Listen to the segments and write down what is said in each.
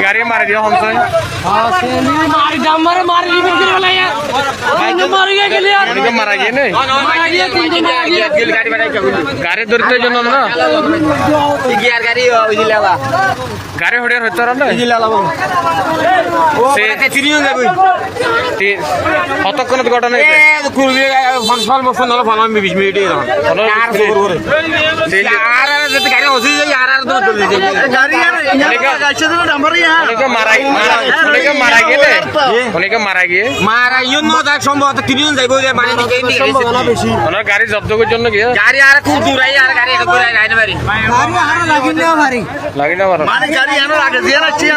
গাড়ি মারি দিও হমসই মারি দাম মারে মারি দিবেন কি বলে यार মারি গেলে यार উনি মারা গিয়ে নেই গাড়ি ধরতে জন্য না কি আর গাড়ি ওইদিলাবা গাড়ি হড়িয়ার হইতো না ওইদিলাবা সে তিনিও যাবে কতক্ষণের ঘটনা এ কুরবি ফল ফল হলো ফল আমি 20 মিনিটে এলাম আর খবর করে আর যদি গাড়ি ওসি যাই আর তো চলে যাই গাড়ি আর গাড়ি তো নাম্বার ইয়া অনেকে মারা গিয়ে মারা ইউ নো দা সম্ভব তিনিও যাইবো যে মানে দিকে সম্ভাবনা বেশি ওনার গাড়ি জব্দ করার জন্য কি গাড়ি আর খুব দূর আই আর গাড়ি একটু দূর আই না পারি গাড়ি আর লাগি না মারি মানে গাড়ি আর আগে দিয়ে না চিয়া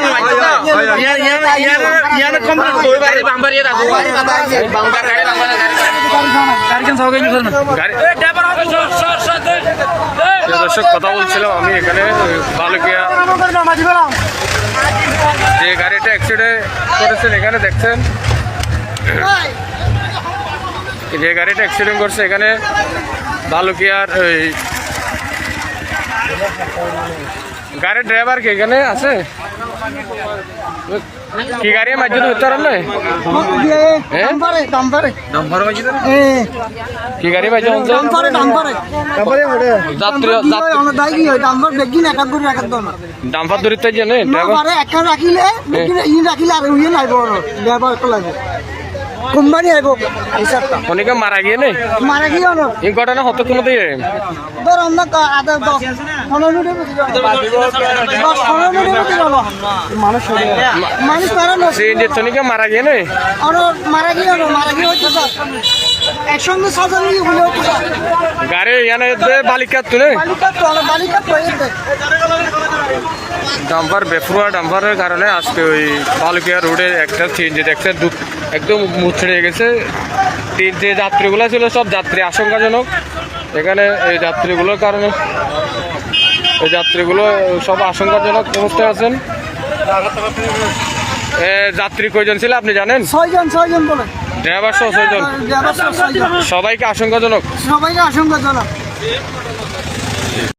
ইয়ার কমপ্লিট কই বাড়ি বাম্বার ইয়া দাও বাম্বার গাড়ি গাড়ি কেন সব গেছে গাড়ি দর্শক কথা বলছিলাম আমি এখানে বালুকিয়া যে গাড়িটা অ্যাক্সিডেন্ট করেছেন এখানে দেখছেন যে গাড়িটা অ্যাক্সিডেন্ট করছে এখানে বালুকিয়ার ওই গাড়ির ড্রাইভার কি এখানে আছে কি গাড়ি মাঝে হতে পারেন না কি গাড়ি মাঝে ডাম্পার ধরিতে জানে কোম্পানি আইব অনেকে মারা গিয়ে নেই মারা গিয়ে এই ঘটনা হতো কোনো দিয়ে ধর আমরা আধা 10-15 মানুষ মানুষ তনিকে মারা গিয়ে নেই মারা গিয়ে হচ্ছে একসঙ্গে সাজানো হলে হচ্ছে গাড়ি ইয়ানে বালিকা তুলে বালিকা ডাম্পার বেফরুয়া ডাম্পারের কারণে আজকে ওই বালুকিয়া রোডে একটা সিএনজি দেখছে একদম মুছড়ে গেছে যে যাত্রীগুলো ছিল সব যাত্রী আশঙ্কাজনক এখানে এই যাত্রীগুলোর কারণে এই যাত্রীগুলো সব আশঙ্কাজনক অবস্থায় আছেন যাত্রী কয়জন ছিল আপনি জানেন 6 জন বলে ড্রাইভার সহ 6 জন সবাইকে আশঙ্কাজনক